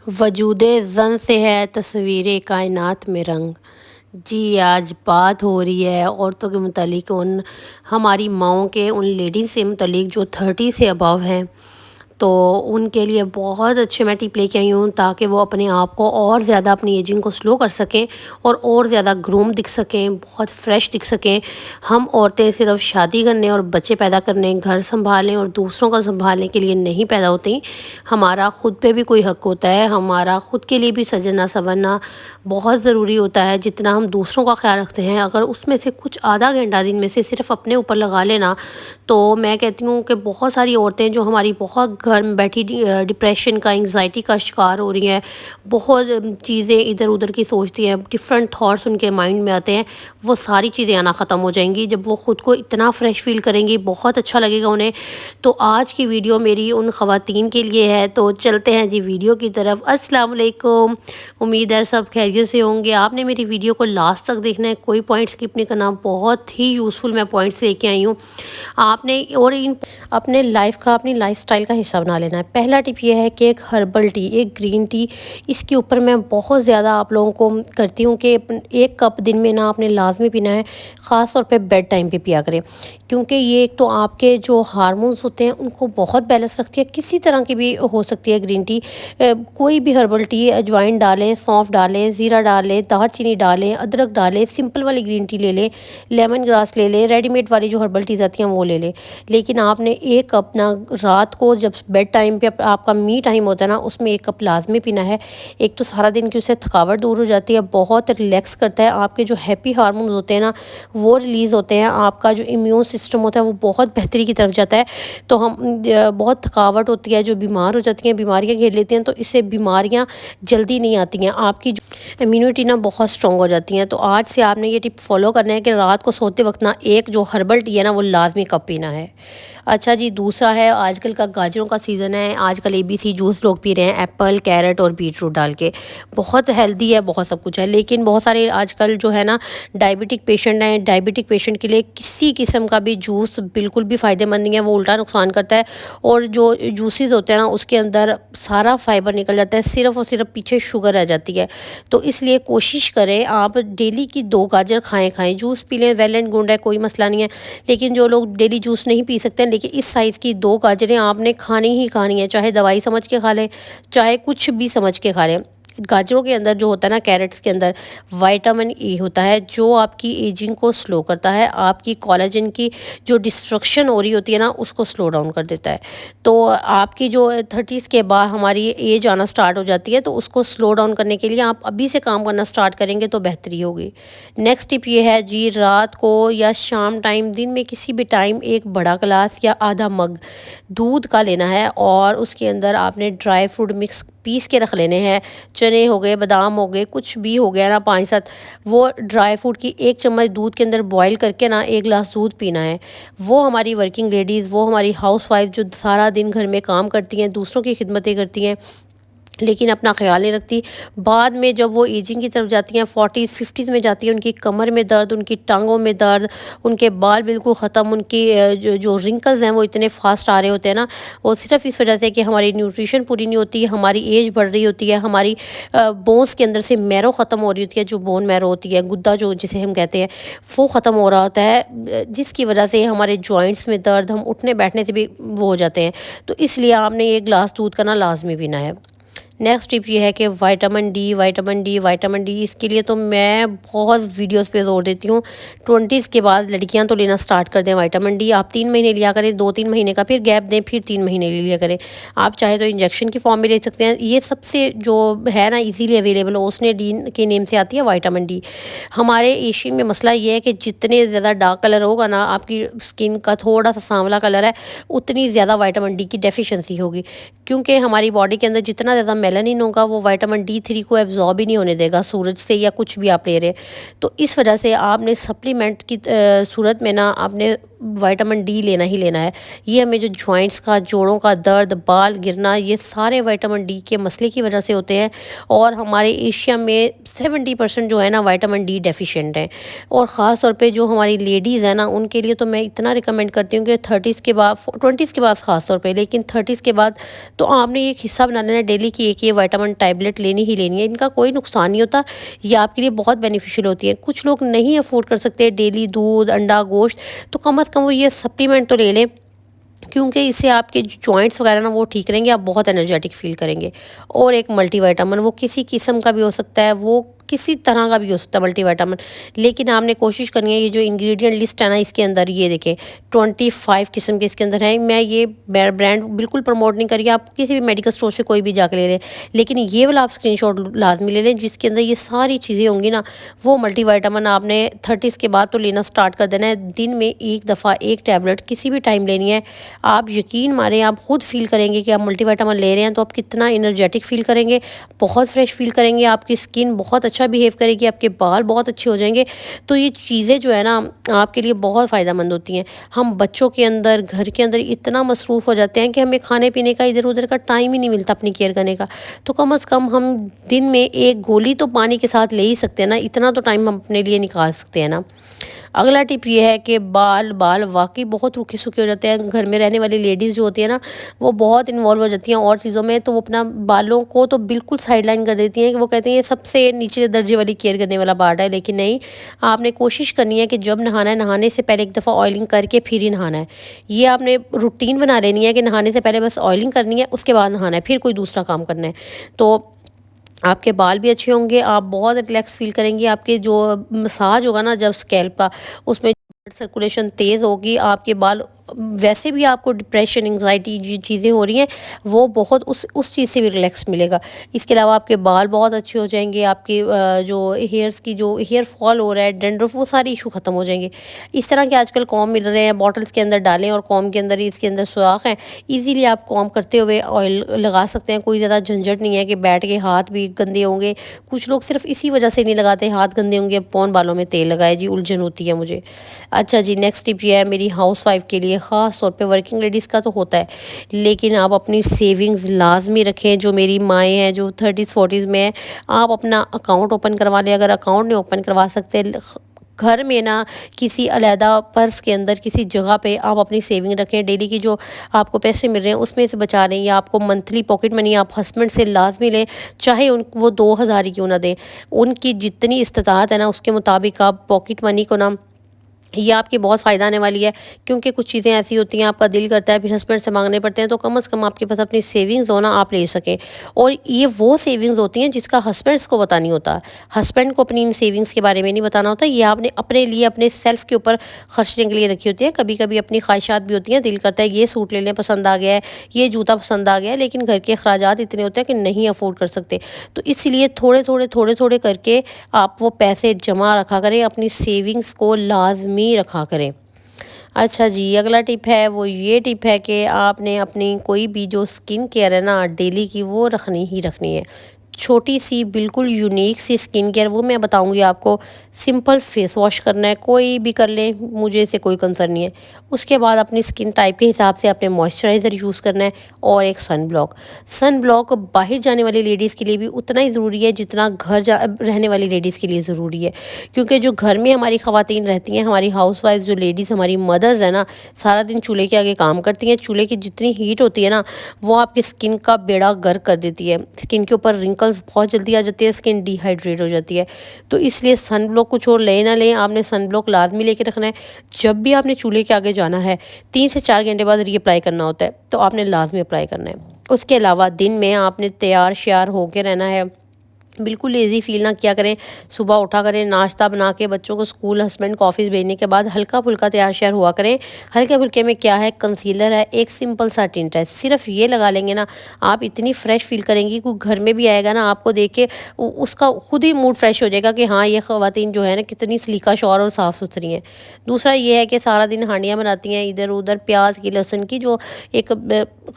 वजूदे ज़न से है तस्वीरे कायनात में रंग। जी, आज बात हो रही है औरतों के मुतालिक, उन हमारी माँओं के, उन लेडीज़ से मुतालिक जो 30 से अबव हैं। तो उनके लिए बहुत अच्छे मैं टिप लेके आई हूँ ताकि वो अपने आप को और ज़्यादा अपनी एजिंग को स्लो कर सकें और ज़्यादा ग्रूम दिख सकें, बहुत फ्रेश दिख सकें। हम औरतें सिर्फ शादी करने और बच्चे पैदा करने, घर सँभालने और दूसरों को सँभालने के लिए नहीं पैदा होती। हमारा ख़ुद पे भी कोई हक़ होता है, हमारा ख़ुद के लिए भी सजना संवरना बहुत ज़रूरी होता है। जितना हम दूसरों का ख्याल रखते हैं, अगर उसमें से कुछ आधा घंटा दिन में से सिर्फ अपने ऊपर लगा लेना, तो मैं कहती हूँ कि बहुत सारी औरतें जो हमारी बहुत घर में बैठी डिप्रेशन का, एंग्जाइटी का शिकार हो रही हैं, बहुत चीज़ें इधर उधर की सोचती हैं, डिफरेंट थॉट्स उनके माइंड में आते हैं, वो सारी चीज़ें आना ख़त्म हो जाएंगी जब वो ख़ुद को इतना फ्रेश फील करेंगी, बहुत अच्छा लगेगा उन्हें। तो आज की वीडियो मेरी उन ख़वातीन के लिए है। तो चलते हैं जी वीडियो की तरफ। अस्सलाम वालेकुम, उम्मीद है सब खैरियत से होंगे। आपने मेरी वीडियो को लास्ट तक देखना है, कोई पॉइंट स्किप नहीं करना, बहुत ही यूज़फुल मैं पॉइंट्स लेके आई हूँ आपने, और इन अपने लाइफ का, अपनी लाइफस्टाइल का हिस्सा बना लेना है। पहला टिप ये है कि एक हर्बल टी, एक ग्रीन टी, इसके ऊपर मैं बहुत ज़्यादा आप लोगों को करती हूँ कि 1 कप दिन में ना आपने लाजमी पीना है, ख़ास तौर पे बेड टाइम पे पिया करें, क्योंकि ये एक तो आपके जो हार्मोन्स होते हैं उनको बहुत बैलेंस रखती है। किसी तरह की भी हो सकती है ग्रीन टी, कोई भी हर्बल टी, अजवाइन डालें, सौंफ डालें, ज़ीरा डालें, दालचीनी डालें, अदरक डालें, सिंपल वाली ग्रीन टी ले लें, लेमन ग्रास ले लें, रेडीमेड वाली जो हर्बल टीज़ आती हैं वो ले लें। लेकिन आपने 1 कप ना रात को जब बेड टाइम पे आपका मी टाइम होता है ना, उसमें 1 कप लाजमी पीना है। एक तो सारा दिन की उससे थकावट दूर हो जाती है, बहुत रिलैक्स करता है, आपके जो हैप्पी हार्मोन्स होते हैं ना वो रिलीज़ होते हैं, आपका जो इम्यून सिस्टम होता है वो बहुत बेहतरी की तरफ जाता है। तो हम बहुत थकावट होती है, जो बीमार हो जाती हैं, बीमारियाँ घेर लेती हैं, तो इससे बीमारियाँ जल्दी नहीं आती हैं, आपकी जो इम्यूनिटी ना बहुत स्ट्रॉन्ग हो जाती हैं। तो आज से आपने ये टिप फॉलो करना है कि रात को सोते वक्त ना एक जो हर्बल टी है ना वो लाजमी कप पीना है। अच्छा जी, दूसरा है, आजकल का गाजरों का सीज़न है, आजकल ABC जूस लोग पी रहे हैं, एप्पल, कैरेट और बीटरूट डाल के, बहुत हेल्दी है, बहुत सब कुछ है। लेकिन बहुत सारे आजकल जो है ना डायबिटिक पेशेंट हैं, डायबिटिक पेशेंट के लिए किसी किस्म का भी जूस बिल्कुल भी फ़ायदेमंद नहीं है, वो उल्टा नुकसान करता है। और जो जूसेस होते हैं ना उसके अंदर सारा फाइबर निकल जाता है, सिर्फ़ और सिर्फ पीछे शुगर रह जाती है। तो इसलिए कोशिश करें आप डेली की 2 गाजर खाएँ, जूस पी लें, वेल एंड गुड है, कोई मसला नहीं है। लेकिन जो लोग डेली जूस नहीं पी सकते हैं, लेकिन इस साइज़ की 2 गाजरें आपने खानी ही खानी है, चाहे दवाई समझ के खा लें, चाहे कुछ भी समझ के खा लें। गाजरों के अंदर जो होता है ना, कैरेट्स के अंदर विटामिन E होता है, जो आपकी एजिंग को स्लो करता है, आपकी कोलेजन की जो डिस्ट्रक्शन हो रही होती है ना उसको स्लो डाउन कर देता है। तो आपकी जो 30s के बाद हमारी एज आना स्टार्ट हो जाती है, तो उसको स्लो डाउन करने के लिए आप अभी से काम करना स्टार्ट करेंगे तो बेहतरी होगी। नेक्स्ट टिप ये है जी, रात को या शाम टाइम, दिन में किसी भी टाइम एक बड़ा गिलास या आधा मग दूध का लेना है, और उसके अंदर आपने ड्राई फ्रूट मिक्स पीस के रख लेने हैं। चने हो गए, बादाम हो गए, कुछ भी हो गया ना 5-7, वो ड्राई फ्रूट की 1 चम्मच दूध के अंदर बॉईल करके ना 1 गिलास दूध पीना है। वो हमारी वर्किंग लेडीज़, वो हमारी हाउसवाइफ जो सारा दिन घर में काम करती हैं, दूसरों की खिदमतें करती हैं, लेकिन अपना ख्याल नहीं रखती, बाद में जब वो एजिंग की तरफ जाती हैं, 40s 50s में जाती है, उनकी कमर में दर्द, उनकी टांगों में दर्द, उनके बाल बिल्कुल ख़त्म, उनकी जो रिंकल्स हैं वो इतने फास्ट आ रहे होते हैं ना, वो सिर्फ इस वजह से कि हमारी न्यूट्रिशन पूरी नहीं होती, हमारी एज बढ़ रही होती है, हमारी बोन्स के अंदर से मैरो ख़त्म हो रही होती है, जो बोन मैरो होती है, गुद्दा जो जिसे हम कहते हैं, वो ख़त्म हो रहा होता है, जिसकी वजह से हमारे जॉइंट्स में दर्द, हम उठने बैठने से भी वो हो जाते हैं। तो इसलिए आपने 1 गिलास दूध का ना लाजमी पीना है। नेक्स्ट टिप ये है कि विटामिन डी, इसके लिए तो मैं बहुत वीडियोस पे जोर देती हूँ। 20s के बाद लड़कियां तो लेना स्टार्ट कर दें विटामिन डी। आप 3 महीने लिया करें, 2-3 महीने का फिर गैप दें, फिर 3 महीने ले लिया करें। आप चाहे तो इंजेक्शन की फॉर्म में ले सकते हैं। ये सबसे जो है ना इजीली अवेलेबल, ओस्नेडीन के नेम से आती है विटामिन डी। हमारे एशियन में मसला ये है कि जितने ज़्यादा डार्क कलर होगा ना, आपकी स्किन का थोड़ा सा सांवला कलर है, उतनी ज़्यादा विटामिन डी की डेफिशिएंसी होगी, क्योंकि हमारी बॉडी के अंदर जितना ज़्यादा मेलानिन होगा वो विटामिन D3 को एब्जॉर्ब ही नहीं होने देगा सूरज से या कुछ भी आप ले रहे हैं। तो इस वजह से आपने सप्लीमेंट की सूरत में ना आपने विटामिन डी लेना ही लेना है। ये हमें जो जॉइंट्स का, जोड़ों का दर्द, बाल गिरना, ये सारे विटामिन डी के मसले की वजह से होते हैं। और हमारे एशिया में 70% जो है ना विटामिन डी डेफिशिएंट हैं। और ख़ास तौर पे जो हमारी लेडीज़ हैं ना, उनके लिए तो मैं इतना रिकमेंड करती हूँ कि 30s के बाद, 20s के बाद ख़ास तौर पे, लेकिन 30s के बाद तो आपने एक हिस्सा बना लेना डेली की, एक ये विटामिन टैबलेट लेनी ही लेनी है। इनका कोई नुकसान नहीं होता, ये आपके लिए बहुत बेनिफिशियल होती है। कुछ लोग नहीं अफोर्ड कर सकते डेली दूध, अंडा, गोश्त, तो कम अज़ कम वो ये सप्लीमेंट तो ले लें, क्योंकि इससे आपके जो जॉइंट्स वगैरह ना वो ठीक रहेंगे, आप बहुत एनर्जेटिक फील करेंगे। और एक मल्टीविटामिन, वो किसी किस्म का भी हो सकता है, वो किसी तरह का भी हो सकता है मल्टीविटामिन, लेकिन आपने कोशिश करनी है। ये जो इंग्रेडिएंट लिस्ट है ना, इसके अंदर ये देखें 25 किस्म के इसके अंदर हैं। मैं ये ब्रांड बिल्कुल प्रमोट नहीं करिए, आप किसी भी मेडिकल स्टोर से कोई भी जाके ले लें, लेकिन ये वाला आप स्क्रीनशॉट लाजमी ले लें जिसके अंदर ये सारी चीज़ें होंगी ना। वो मल्टीविटामिन आपने 30s के बाद तो लेना स्टार्ट कर देना है। दिन में एक दफ़ा एक टैबलेट किसी भी टाइम लेनी है। आप यकीन मारें, आप खुद फील करेंगे कि आप मल्टीविटामिन ले रहे हैं तो आप कितना एनर्जेटिक फील करेंगे, बहुत फ्रेश फील करेंगे, आपकी स्किन बहुत अच्छा बिहेव करेगी, आपके बाल बहुत अच्छे हो जाएंगे। तो ये चीज़ें जो है ना आपके लिए बहुत फ़ायदेमंद होती हैं। हम बच्चों के अंदर, घर के अंदर इतना मसरूफ़ हो जाते हैं कि हमें खाने पीने का, इधर उधर का टाइम ही नहीं मिलता अपनी केयर करने का। तो कम अज़ कम हम दिन में एक गोली तो पानी के साथ ले ही सकते हैं ना, इतना तो टाइम हम अपने लिए निकाल सकते हैं ना। अगला टिप ये है कि बाल बाल वाकई बहुत रूखे सूखे हो जाते हैं। घर में रहने वाली लेडीज़ जो होती है ना, वो बहुत इन्वॉल्व हो जाती हैं और चीज़ों में, तो वो अपना बालों को तो बिल्कुल साइडलाइन कर देती हैं कि वो कहती हैं ये सबसे नीचे दर्जे वाली केयर करने वाला पार्ट है। लेकिन नहीं, आपने कोशिश करनी है कि जब नहाना है, नहाने से पहले एक दफ़ा ऑयलिंग करके फिर ही नहाना है। ये आपने रूटीन बना लेनी है कि नहाने से पहले बस ऑयलिंग करनी है, उसके बाद नहाना है, फिर कोई दूसरा काम करना है। तो आपके बाल भी अच्छे होंगे, आप बहुत रिलैक्स फील करेंगी। आपके जो मसाज होगा ना जब स्कैल्प का, उसमें ब्लड सर्कुलेशन तेज़ होगी, आपके बाल, वैसे भी आपको डिप्रेशन, एंग्जाइटी जो चीज़ें हो रही हैं, वो बहुत उस चीज़ से भी रिलैक्स मिलेगा। इसके अलावा आपके बाल बहुत अच्छे हो जाएंगे, आपके जो हेयर्स की, जो हेयर फॉल हो रहा है, डैंड्रफ, वो सारे इशू ख़त्म हो जाएंगे। इस तरह के आजकल कॉम मिल रहे हैं, बॉटल्स के अंदर डालें और कॉम के अंदर ही, इसके अंदर सुराख हैं, इजीली आप कॉम करते हुए ऑयल लगा सकते हैं। कोई ज़्यादा झंझट नहीं है कि बैठ के हाथ भी गंदे होंगे। कुछ लोग सिर्फ इसी वजह से नहीं लगाते, हाथ गंदे होंगे, अब कौन बालों में तेल लगाए जी, उलझन होती है मुझे। अच्छा जी, नेक्स्ट टिप ये है मेरी हाउस वाइफ के लिए, ख़ास तौर पे वर्किंग लेडीज़ का तो होता है, लेकिन आप अपनी सेविंग्स लाजमी रखें। जो मेरी माएँ हैं जो 30s 40s में हैं, आप अपना अकाउंट ओपन करवा लें। अगर अकाउंट नहीं ओपन करवा सकते, घर में ना किसी अलहदा पर्स के अंदर किसी जगह पे आप अपनी सेविंग रखें। डेली की जो आपको पैसे मिल रहे हैं उसमें से बचा लें, या आपको मंथली पॉकेट मनी आप हस्बैंड से लाजमी लें, चाहे उन वो 2000 ही क्यों ना दें। उनकी जितनी इस्तात है ना उसके मुताबिक आप पॉकेट मनी को ना, ये आपकी बहुत फ़ायदा आने वाली है। क्योंकि कुछ चीज़ें ऐसी होती हैं, आपका दिल करता है फिर हस्बैंड से मांगने पड़ते हैं, तो कम से कम आपके पास अपनी सेविंग्स हो ना, आप ले सकें। और ये वो सेविंग्स होती हैं जिसका हस्बैंड्स को पता नहीं होता। हस्बैंड को अपनी इन सेविंग्स के बारे में नहीं बताना होता, ये आपने अपने लिए, अपने सेल्फ के ऊपर खर्चने के लिए रखी होती है। कभी कभी अपनी ख्वाहिशात भी होती हैं, दिल करता है ये सूट ले लें, पसंद आ गया है, ये जूता पसंद आ गया है, लेकिन घर के अखराजात इतने होते हैं कि नहीं अफोर्ड कर सकते। तो इसलिए थोड़े थोड़े करके आप वो पैसे जमा रखा करें, अपनी सेविंग्स को लाजमी रखा करें। अच्छा जी, अगला टिप है वो ये टिप है कि आपने अपनी कोई भी जो स्किन केयर है ना डेली की, वो रखनी ही रखनी है। छोटी सी बिल्कुल यूनिक सी स्किन केयर, वो मैं बताऊंगी आपको। सिंपल फेस वॉश करना है, कोई भी कर लें, मुझे इससे कोई कंसर्न नहीं है। उसके बाद अपनी स्किन टाइप के हिसाब से आपने मॉइस्चराइज़र यूज़ करना है, और एक सन ब्लॉक। सन ब्लॉक बाहर जाने वाली लेडीज़ के लिए भी उतना ही ज़रूरी है जितना रहने वाली लेडीज़ के लिए ज़रूरी है। क्योंकि जो घर में हमारी ख़वातीन रहती हैं, हमारी हाउस वाइफ जो लेडीज़, हमारी मदर्स हैं ना, सारा दिन चूल्हे के आगे काम करती हैं। चूल्हे की जितनी हीट होती है ना, वो आपकी स्किन का बेड़ा गर्क कर देती है। स्किन के ऊपर रिंकल्स बहुत जल्दी आ जाती है, स्किन डिहाइड्रेट हो जाती है। तो इसलिए सन ब्लॉक कुछ और ले ना लें, आपने सन ब्लॉक लाजमी लेके रखना है। जब भी आपने चूल्हे के आगे जाना है, 3 से 4 घंटे बाद रीअप्लाई करना होता है, तो आपने लाजमी अप्लाई करना है। उसके अलावा दिन में आपने तैयार श्यार होकर रहना है, बिल्कुल लेज़ी फील ना किया करें। सुबह उठा करें, नाश्ता बना के बच्चों को स्कूल, हस्बैंड को ऑफिस भेजने के बाद हल्का फुल्का तैयार श्यार हुआ करें। हल्के फुल्के में क्या है, कंसीलर है, एक सिंपल सा टिंट है, सिर्फ ये लगा लेंगे ना, आप इतनी फ्रेश फील करेंगी। कोई घर में भी आएगा ना, आपको देख के उसका खुद ही मूड फ्रेश हो जाएगा कि हाँ, ये ख़वातीन जो है ना कितनी सलीका शौर और साफ़ सुथरी हैं। दूसरा ये है कि सारा दिन हांडियाँ बनाती हैं, इधर उधर प्याज की, लहसुन की, जो एक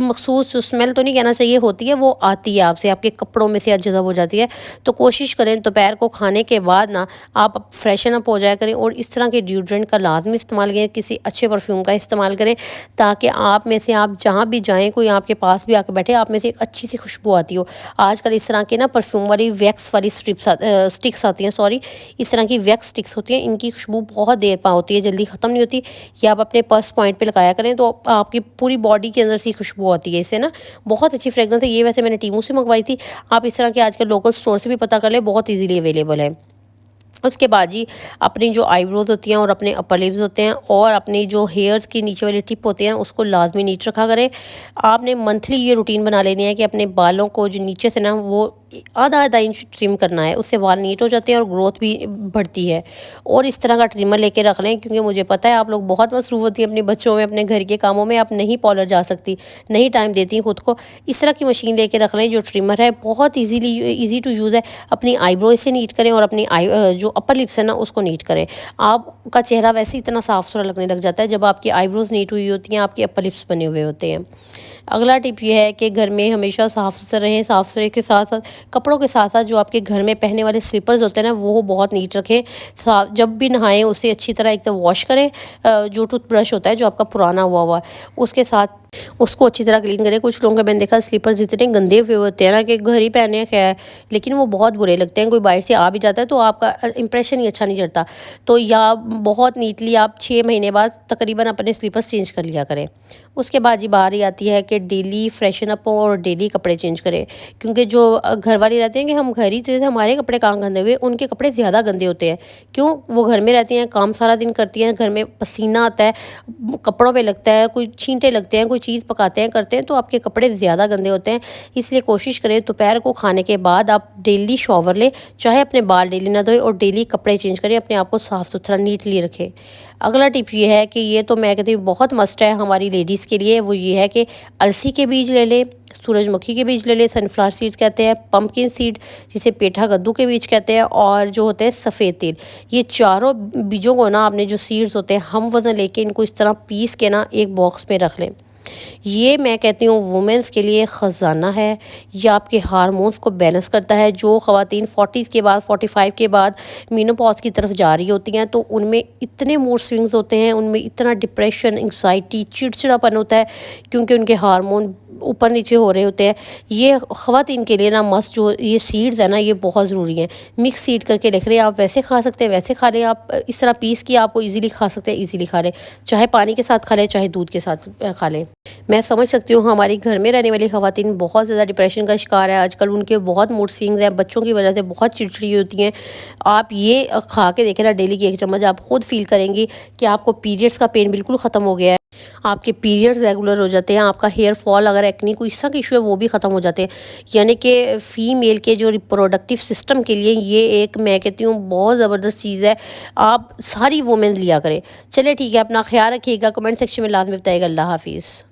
मखसूस स्मेल तो नहीं कहना चाहिए होती है, वो आती है आपसे, आपके कपड़ों में से जज़ब हो जाती है। तो कोशिश करें दोपहर को खाने के बाद ना आप फ्रेशन अप हो जाया करें और इस तरह के डिओड्रेंट का लाजमी इस्तेमाल करें, किसी अच्छे परफ्यूम का इस्तेमाल करें, ताकि आप में से आप जहाँ भी जाएँ कोई आपके पास भी आके बैठे, आप में से एक अच्छी सी खुशबू आती हो। आजकल इस तरह के ना परफ्यूम वाली वैक्स वाली स्टिक्स आती हैं, सॉरी, इस तरह की वैक्स स्टिक्स होती हैं, इनकी खुशबू बहुत देर पा होती है, जल्दी ख़त्म नहीं होती। ये आप अपने पर्स पॉइंट पे लगाया करें तो आपकी पूरी बॉडी के अंदर से खुशबू आती है, इससे ना बहुत अच्छी फ्रेगरेंस है। ये वैसे मैंने टीमू से मंगवाई थी, आप इस तरह के आजकल लोकल स्टोर से भी पता कर लें, बहुत ईजीली अवेलेबल है। उसके बाद जी अपनी जो आईब्रोज होती हैं और अपने अपर लिप्स होते हैं और अपनी जो हेयर्स की नीचे वाली टिप होती हैं उसको लाजमी नीट रखा करें। आपने मंथली ये रूटीन बना लेनी है कि अपने बालों को जो नीचे से ना वो आधा आधा इंच ट्रिम करना है, उससे बाल नीट हो जाते हैं और ग्रोथ भी बढ़ती है। और इस तरह का ट्रिमर लेके रख लें, क्योंकि मुझे पता है आप लोग बहुत मसरूफ़ होती हैं अपने बच्चों में, अपने घर के कामों में, आप नहीं पार्लर जा सकती, नहीं टाइम देती खुद को। इस तरह की मशीन लेके रख लें, जो ट्रिमर है बहुत ईजी टू यूज़ है। अपनी आईब्रो से नीट करें और अपनी जो अपर लिप्स है ना उसको नीट करें। आपका चेहरा वैसे इतना साफ सुथरा लगने लग जाता है जब आपकी आईब्रोज नीट हुई होती हैं, आपके अपर लिप्स बने हुए होते हैं। अगला टिप ये है कि घर में हमेशा साफ़ सुथरा रहें। साफ़ सुथरे के साथ साथ कपड़ों के साथ साथ जो आपके घर में पहनने वाले स्लीपर्स होते हैं ना वो बहुत नीट रखें। जब भी नहाएं उसे अच्छी तरह एक तो वॉश करें, जो टूथब्रश होता है जो आपका पुराना हुआ हुआ है उसके साथ उसको अच्छी तरह क्लीन करें। कुछ लोगों का मैंने देखा स्लीपर्स इतने गंदे हुए होते हैं ना कि घर ही पहने खैर, लेकिन वो बहुत बुरे लगते हैं। कोई बाहर से आ भी जाता है तो आपका इंप्रेशन ही अच्छा नहीं चढ़ता। तो या बहुत नीटली आप 6 महीने बाद तकरीबन अपने स्लीपर्स चेंज कर लिया करें। उसके बाद जी बारी आती है कि डेली फ्रेशन अप हो और डेली कपड़े चेंज करें, क्योंकि जो घर वाले रहते हैं कि हम घर ही थे, हमारे कपड़े कहाँ गंदे हुए, उनके कपड़े ज़्यादा गंदे होते हैं। क्यों? वो घर में रहती हैं, काम सारा दिन करती हैं, घर में पसीना आता है, कपड़ों पे लगता है, कोई छींटे लगते हैं, कोई चीज़ पकाते हैं करते हैं तो आपके कपड़े ज़्यादा गंदे होते हैं। इसलिए कोशिश करें दोपहर को खाने के बाद आप डेली शॉवर लें, चाहे अपने बाल डेली ना धोएं और डेली कपड़े चेंज करें, अपने आप को साफ़ सुथरा नीटली रखें। अगला टिप ये है कि ये तो मैं कहती हूँ बहुत मस्ट है हमारी लेडीज़ के लिए, वो ये है कि अलसी के बीज ले लें, सूरजमुखी के बीज ले लें, सनफ्लावर सीड्स कहते हैं, पंपकिन सीड जिसे पेठा कद्दू के बीज कहते हैं, और जो होते हैं सफ़ेद तिल। ये चारों बीजों को ना आपने जो सीड्स होते हैं हम वज़न लेके इनको इस तरह पीस के ना एक बॉक्स में रख लें। ये मैं कहती हूँ वुमेंस के लिए ख़जाना है। ये आपके हार्मोन्स को बैलेंस करता है। जो ख़वातीन 40s के बाद 45 के बाद मेनोपॉज की तरफ जा रही होती हैं तो उनमें इतने मूड स्विंग्स होते हैं, उनमें इतना डिप्रेशन, एंग्जाइटी, चिड़चिड़ापन होता है, क्योंकि उनके हार्मोन ऊपर नीचे हो रहे होते हैं। ये ख़वातीन के लिए ना मस्ट जो ये सीड्स है ना ये बहुत ज़रूरी हैं। मिक्स सीड करके लिख रहे हैं, आप वैसे खा सकते हैं, वैसे खा लें, आप इस तरह पीस के आपको ईज़िली खा सकते हैं, ईज़िली खा लें, चाहे पानी के साथ खा लें, चाहे दूध के साथ खा लें। मैं समझ सकती हूँ हमारी घर में रहने वाली ख़वातीन बहुत ज़्यादा डिप्रेशन का शिकार है आजकल, उनके बहुत मूड स्विंग्स हैं, बच्चों की वजह से बहुत चिड़चिड़ी होती हैं। आप ये खा के देखें ना डेली की 1 चम्मच, आप खुद फील करेंगी कि आपको पीरियड्स का पेन बिल्कुल ख़त्म हो गया है, आपके पीरियड्स रेगुलर हो जाते हैं, आपका हेयर फॉल अगर एक्ने कोई इस तरह के इशू है वो भी ख़त्म हो जाते हैं। यानी कि फ़ीमेल के जो रिप्रोडक्टिव सिस्टम के लिए ये एक मैं कहती हूँ बहुत ज़बरदस्त चीज़ है। आप सारी वुमेन लिया करें। चलिए ठीक है, अपना ख्याल रखिएगा, कमेंट सेक्शन में लाजमी बताइएगा। अल्लाह हाफिज़।